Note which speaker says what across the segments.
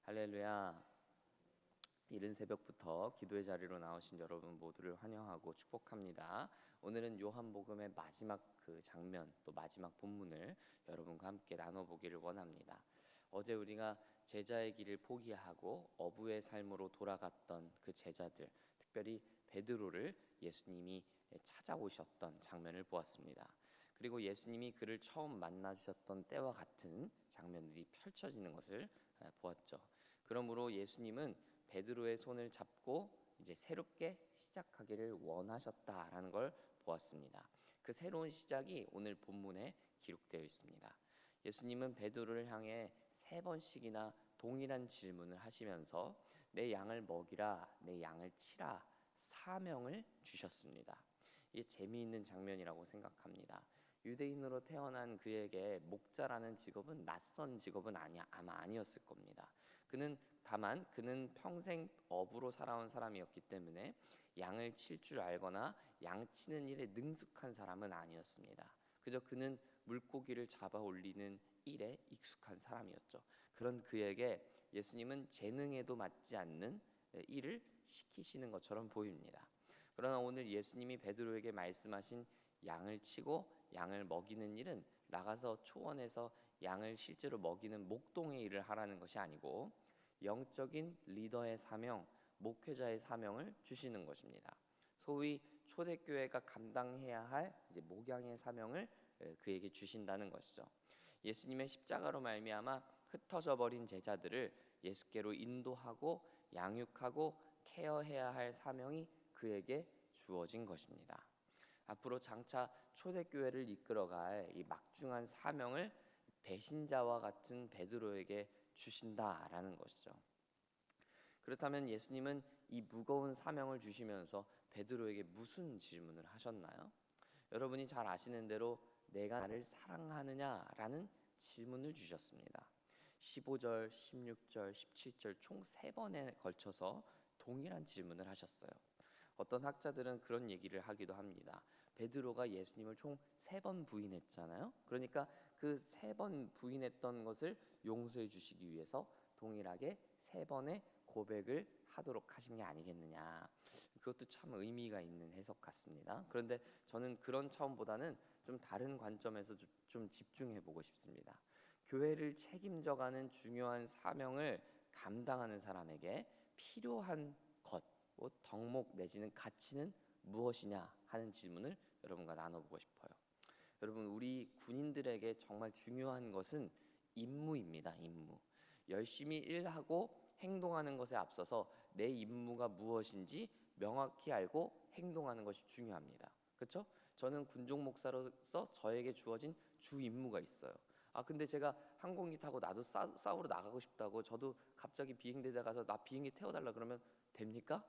Speaker 1: 할렐루야. 이른 새벽부터 기도의 자리로 나오신 여러분 모두를 환영하고 축복합니다. 오늘은 요한복음의 마지막 그 장면, 또 마지막 본문을 여러분과 함께 나눠보기를 원합니다. 어제 우리가 제자의 길을 포기하고 어부의 삶으로 돌아갔던 그 제자들, 특별히 베드로를 예수님이 찾아오셨던 장면을 보았습니다. 그리고 예수님이 그를 처음 만나 주셨던 때와 같은 장면들이 펼쳐지는 것을 보았죠. 그러므로 예수님은 베드로의 손을 잡고 이제 새롭게 시작하기를 원하셨다라는 걸 보았습니다. 그 새로운 시작이 오늘 본문에 기록되어 있습니다. 예수님은 베드로를 향해 3번씩이나 동일한 질문을 하시면서 내 양을 먹이라, 내 양을 치라 사명을 주셨습니다. 이게 재미있는 장면이라고 생각합니다. 유대인으로 태어난 그에게 목자라는 직업은 낯선 직업은 아마 아니었을 겁니다. 그는 평생 어부로 살아온 사람이었기 때문에 양을 칠 줄 알거나 양 치는 일에 능숙한 사람은 아니었습니다. 그저 그는 물고기를 잡아 올리는 일에 익숙한 사람이었죠. 그런 그에게 예수님은 재능에도 맞지 않는 일을 시키시는 것처럼 보입니다. 그러나 오늘 예수님이 베드로에게 말씀하신 양을 치고 양을 먹이는 일은 나가서 초원에서 양을 실제로 먹이는 목동의 일을 하라는 것이 아니고 영적인 리더의 사명, 목회자의 사명을 주시는 것입니다. 소위 초대교회가 감당해야 할 이제 목양의 사명을 그에게 주신다는 것이죠. 예수님의 십자가로 말미암아 흩어져 버린 제자들을 예수께로 인도하고 양육하고 케어해야 할 사명이 그에게 주어진 것입니다. 앞으로 장차 초대교회를 이끌어갈 이 막중한 사명을 배신자와 같은 베드로에게 주신다라는 것이죠. 그렇다면 예수님은 이 무거운 사명을 주시면서 베드로에게 무슨 질문을 하셨나요? 여러분이 잘 아시는 대로 내가 나를 사랑하느냐라는 질문을 주셨습니다. 15절, 16절, 17절 총 3번에 걸쳐서 동일한 질문을 하셨어요. 어떤 학자들은 그런 얘기를 하기도 합니다. 베드로가 예수님을 총 3번 부인했잖아요. 그러니까 그 3번 부인했던 것을 용서해 주시기 위해서 동일하게 3번의 고백을 하도록 하신 게 아니겠느냐. 그것도 참 의미가 있는 해석 같습니다. 그런데 저는 그런 차원보다는 좀 다른 관점에서 좀 집중해 보고 싶습니다. 교회를 책임져가는 중요한 사명을 감당하는 사람에게 필요한 것, 덕목 내지는 가치는 무엇이냐 하는 질문을 여러분과 나눠보고 싶어요. 여러분, 우리 군인들에게 정말 중요한 것은 임무입니다. 임무. 열심히 일하고 행동하는 것에 앞서서 내 임무가 무엇인지 명확히 알고 행동하는 것이 중요합니다. 그렇죠? 저는 군종 목사로서 저에게 주어진 주 임무가 있어요. 근데 제가 항공기 타고 나도 싸우러 나가고 싶다고 저도 갑자기 비행대에 가서 나 비행기 태워달라 그러면 됩니까?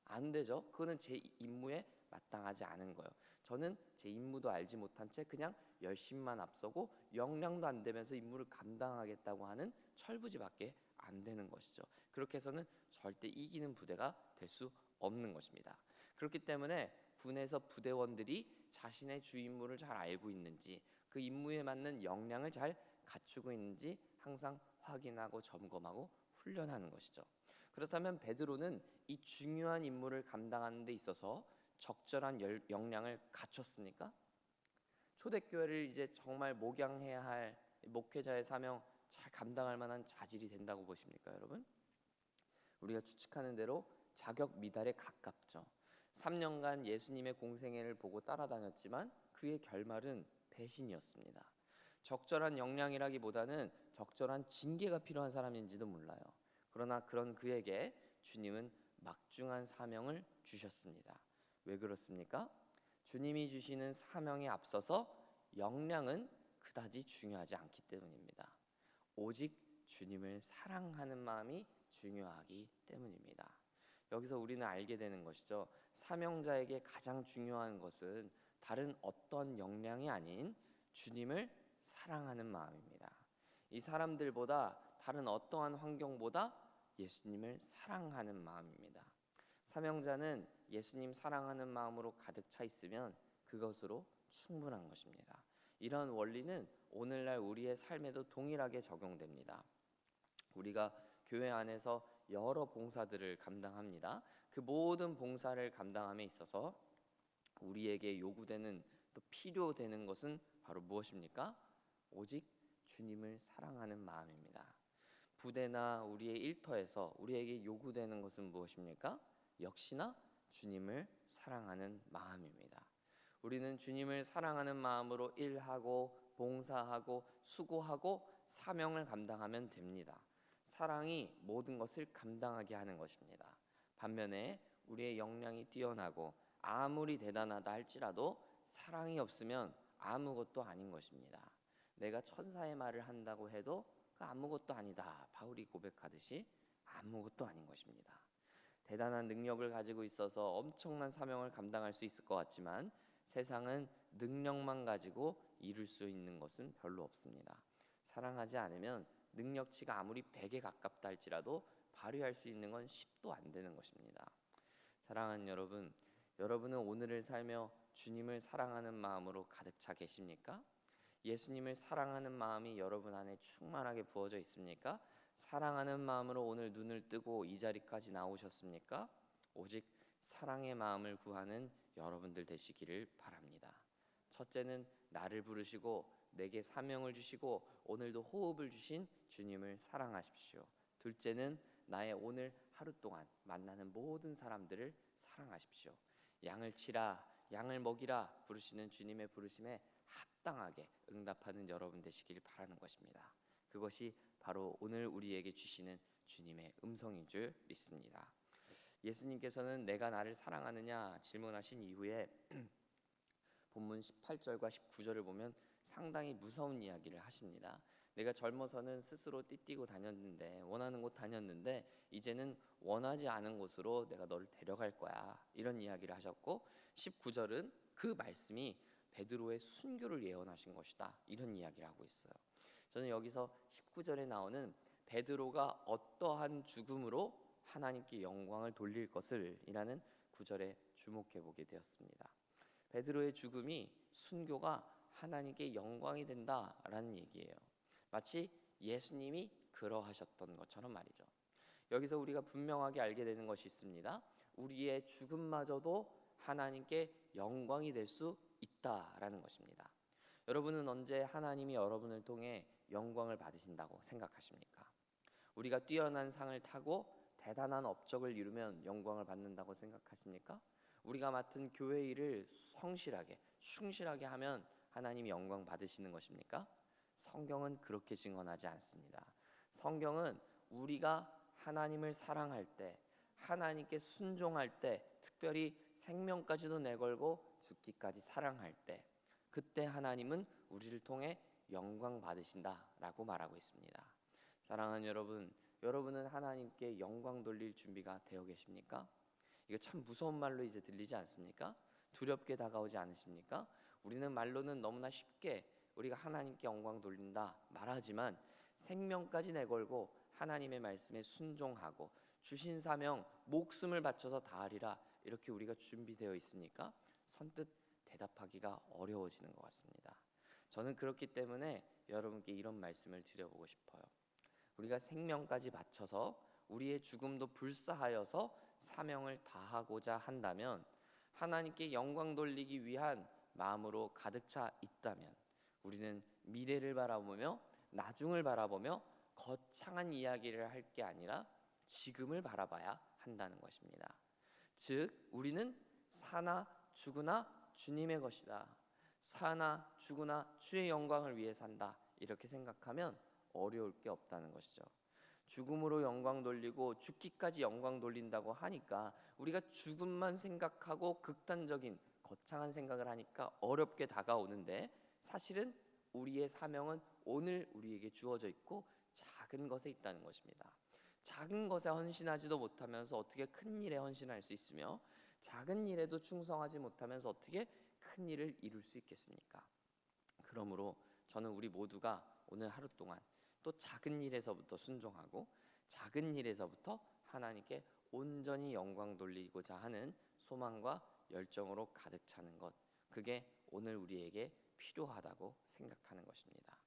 Speaker 1: 안 되죠. 그거는 제 임무에 마땅하지 않은 거예요. 저는 제 임무도 알지 못한 채 그냥 열심만 앞서고 역량도 안 되면서 임무를 감당하겠다고 하는 철부지밖에 안 되는 것이죠. 그렇게 해서는 절대 이기는 부대가 될 수 없는 것입니다. 그렇기 때문에 군에서 부대원들이 자신의 주 임무를 잘 알고 있는지, 그 임무에 맞는 역량을 잘 갖추고 있는지 항상 확인하고 점검하고 훈련하는 것이죠. 그렇다면 베드로는 이 중요한 임무를 감당하는 데 있어서 적절한 역량을 갖췄습니까? 초대교회를 이제 정말 목양해야 할 목회자의 사명 잘 감당할 만한 자질이 된다고 보십니까, 여러분? 우리가 추측하는 대로 자격 미달에 가깝죠. 3년간 예수님의 공생애를 보고 따라다녔지만 그의 결말은 배신이었습니다. 적절한 역량이라기보다는 적절한 징계가 필요한 사람인지도 몰라요. 그러나 그런 그에게 주님은 막중한 사명을 주셨습니다. 왜 그렇습니까? 주님이 주시는 사명에 앞서서 역량은 그다지 중요하지 않기 때문입니다. 오직 주님을 사랑하는 마음이 중요하기 때문입니다. 여기서 우리는 알게 되는 것이죠. 사명자에게 가장 중요한 것은 다른 어떤 역량이 아닌 주님을 사랑하는 마음입니다. 이 사람들보다 다른 어떠한 환경보다 예수님을 사랑하는 마음입니다. 사명자는 예수님 사랑하는 마음으로 가득 차 있으면 그것으로 충분한 것입니다. 이런 원리는 오늘날 우리의 삶에도 동일하게 적용됩니다. 우리가 교회 안에서 여러 봉사들을 감당합니다. 그 모든 봉사를 감당함에 있어서 우리에게 요구되는 또 필요되는 것은 바로 무엇입니까? 오직 주님을 사랑하는 마음입니다. 부대나 우리의 일터에서 우리에게 요구되는 것은 무엇입니까? 역시나 주님을 사랑하는 마음입니다. 우리는 주님을 사랑하는 마음으로 일하고 봉사하고 수고하고 사명을 감당하면 됩니다. 사랑이 모든 것을 감당하게 하는 것입니다. 반면에 우리의 역량이 뛰어나고 아무리 대단하다 할지라도 사랑이 없으면 아무것도 아닌 것입니다. 내가 천사의 말을 한다고 해도 그 아무것도 아니다. 바울이 고백하듯이 아무것도 아닌 것입니다. 대단한 능력을 가지고 있어서 엄청난 사명을 감당할 수 있을 것 같지만 세상은 능력만 가지고 이룰 수 있는 것은 별로 없습니다. 사랑하지 않으면 능력치가 아무리 100에 가깝다 할지라도 발휘할 수 있는 건 10도 안 되는 것입니다. 사랑하는 여러분, 여러분은 오늘을 살며 주님을 사랑하는 마음으로 가득 차 계십니까? 예수님을 사랑하는 마음이 여러분 안에 충만하게 부어져 있습니까? 사랑하는 마음으로 오늘 눈을 뜨고 이 자리까지 나오셨습니까? 오직 사랑의 마음을 구하는 여러분들 되시기를 바랍니다. 첫째는 나를 부르시고 내게 사명을 주시고 오늘도 호흡을 주신 주님을 사랑하십시오. 둘째는 나의 오늘 하루 동안 만나는 모든 사람들을 사랑하십시오. 양을 치라, 양을 먹이라 부르시는 주님의 부르심에 합당하게 응답하는 여러분 되시길 바라는 것입니다. 그것이 바로 오늘 우리에게 주시는 주님의 음성인 줄 믿습니다. 예수님께서는 내가 나를 사랑하느냐 질문하신 이후에 본문 18절과 19절을 보면 상당히 무서운 이야기를 하십니다. 내가 젊어서는 스스로 띠뛰고 다녔는데 원하는 곳 다녔는데 이제는 원하지 않은 곳으로 내가 너를 데려갈 거야. 이런 이야기를 하셨고 19절은 그 말씀이 베드로의 순교를 예언하신 것이다. 이런 이야기를 하고 있어요. 저는 여기서 19절에 나오는 베드로가 어떠한 죽음으로 하나님께 영광을 돌릴 것을 이라는 구절에 주목해 보게 되었습니다. 베드로의 죽음이 순교가 하나님께 영광이 된다라는 얘기예요. 마치 예수님이 그러하셨던 것처럼 말이죠. 여기서 우리가 분명하게 알게 되는 것이 있습니다. 우리의 죽음마저도 하나님께 영광이 될 수 있다라는 것입니다. 여러분은 언제 하나님이 여러분을 통해 영광을 받으신다고 생각하십니까? 우리가 뛰어난 상을 타고 대단한 업적을 이루면 영광을 받는다고 생각하십니까? 우리가 맡은 교회 일을 성실하게 충실하게 하면 하나님이 영광 받으시는 것입니까? 성경은 그렇게 증언하지 않습니다. 성경은 우리가 하나님을 사랑할 때, 하나님께 순종할 때, 특별히 생명까지도 내걸고 죽기까지 사랑할 때, 그때 하나님은 우리를 통해 영광 받으신다라고 말하고 있습니다. 사랑하는 여러분, 여러분은 하나님께 영광 돌릴 준비가 되어 계십니까? 이거 참 무서운 말로 이제 들리지 않습니까? 두렵게 다가오지 않으십니까? 우리는 말로는 너무나 쉽게 우리가 하나님께 영광 돌린다 말하지만 생명까지 내걸고 하나님의 말씀에 순종하고 주신 사명 목숨을 바쳐서 다하리라 이렇게 우리가 준비되어 있습니까? 선뜻 대답하기가 어려워지는 것 같습니다. 저는 그렇기 때문에 여러분께 이런 말씀을 드려보고 싶어요. 우리가 생명까지 바쳐서 우리의 죽음도 불사하여서 사명을 다하고자 한다면, 하나님께 영광 돌리기 위한 마음으로 가득 차 있다면 우리는 미래를 바라보며 나중을 바라보며 거창한 이야기를 할 게 아니라 지금을 바라봐야 한다는 것입니다. 즉 우리는 사나 죽으나 주님의 것이다. 사나 죽으나 주의 영광을 위해 산다. 이렇게 생각하면 어려울 게 없다는 것이죠. 죽음으로 영광 돌리고 죽기까지 영광 돌린다고 하니까 우리가 죽음만 생각하고 극단적인 거창한 생각을 하니까 어렵게 다가오는데, 사실은 우리의 사명은 오늘 우리에게 주어져 있고 작은 것에 있다는 것입니다. 작은 것에 헌신하지도 못하면서 어떻게 큰 일에 헌신할 수 있으며, 작은 일에도 충성하지 못하면서 어떻게 큰 일을 이룰 수 있겠습니까? 그러므로 저는 우리 모두가 오늘 하루 동안 또 작은 일에서부터 순종하고 작은 일에서부터 하나님께 온전히 영광 돌리고자 하는 소망과 열정으로 가득 차는 것, 그게 오늘 우리에게 필요하다고 생각하는 것입니다.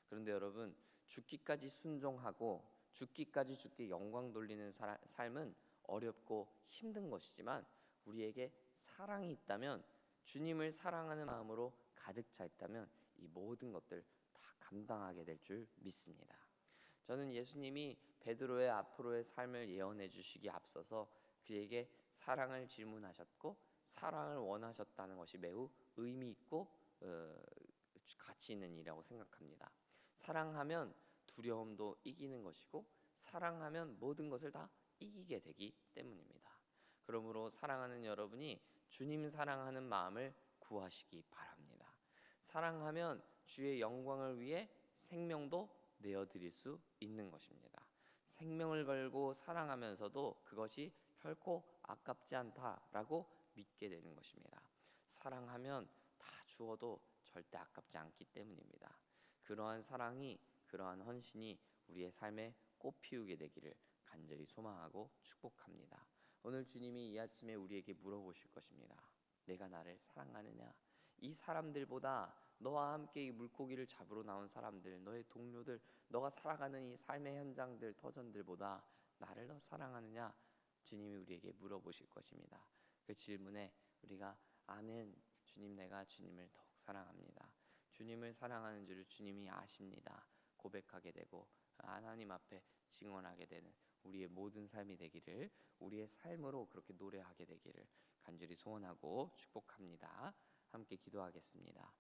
Speaker 1: 그런데 여러분, 죽기까지 순종하고 죽기까지 주께 영광 돌리는 삶은 어렵고 힘든 것이지만 우리에게 사랑이 있다면, 주님을 사랑하는 마음으로 가득 차 있다면 이 모든 것들 다 감당하게 될 줄 믿습니다. 저는 예수님이 베드로의 앞으로의 삶을 예언해 주시기 앞서서 그에게 사랑을 질문하셨고 사랑을 원하셨다는 것이 매우 의미 있고 가치 있는 일이라고 생각합니다. 사랑하면 두려움도 이기는 것이고 사랑하면 모든 것을 다 이기게 되기 때문입니다. 그러므로 사랑하는 여러분이 주님 사랑하는 마음을 구하시기 바랍니다. 사랑하면 주의 영광을 위해 생명도 내어드릴 수 있는 것입니다. 생명을 걸고 사랑하면서도 그것이 결코 아깝지 않다라고 믿게 되는 것입니다. 사랑하면 다 주어도 절대 아깝지 않기 때문입니다. 그러한 사랑이, 그러한 헌신이 우리의 삶에 꽃 피우게 되기를 간절히 소망하고 축복합니다. 오늘 주님이 이 아침에 우리에게 물어보실 것입니다. 내가 나를 사랑하느냐? 이 사람들보다, 너와 함께 이 물고기를 잡으러 나온 사람들, 너의 동료들, 너가 살아가는 이 삶의 현장들, 터전들보다 나를 더 사랑하느냐? 주님이 우리에게 물어보실 것입니다. 그 질문에 우리가 아멘, 주님, 내가 주님을 더욱 사랑합니다. 주님을 사랑하는 줄을 주님이 아십니다. 고백하게 되고 하나님 앞에 증언하게 되는 우리의 모든 삶이 되기를, 우리의 삶으로 그렇게 노래하게 되기를 간절히 소원하고 축복합니다. 함께 기도하겠습니다.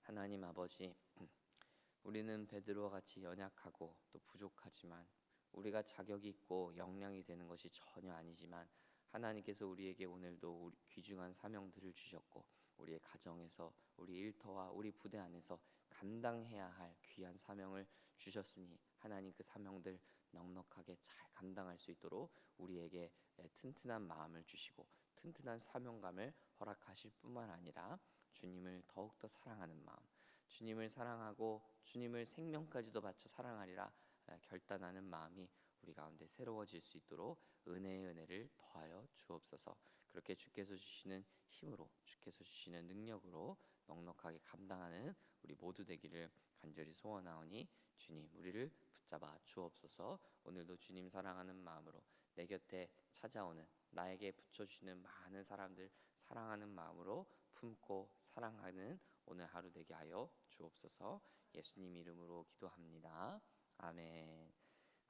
Speaker 1: 하나님 아버지, 우리는 베드로와 같이 연약하고 또 부족하지만, 우리가 자격이 있고 역량이 되는 것이 전혀 아니지만 하나님께서 우리에게 오늘도 귀중한 사명들을 주셨고 우리의 가정에서, 우리 일터와 우리 부대 안에서 감당해야 할 귀한 사명을 주셨으니 하나님 그 사명들 넉넉하게 잘 감당할 수 있도록 우리에게 튼튼한 마음을 주시고 튼튼한 사명감을 허락하실 뿐만 아니라 주님을 더욱더 사랑하는 마음, 주님을 사랑하고 주님을 생명까지도 바쳐 사랑하리라 결단하는 마음이 우리 가운데 새로워질 수 있도록 은혜의 은혜를 더하여 주옵소서. 그렇게 주께서 주시는 힘으로, 주께서 주시는 능력으로 넉넉하게 감당하는 우리 모두 되기를 간절히 소원하오니 주님, 우리를 붙잡아 주옵소서. 오늘도 주님 사랑하는 마음으로 내 곁에 찾아오는, 나에게 붙여주시는 많은 사람들 사랑하는 마음으로 품고 사랑하는 오늘 하루 되게 하여 주옵소서. 예수님 이름으로 기도합니다. 아멘.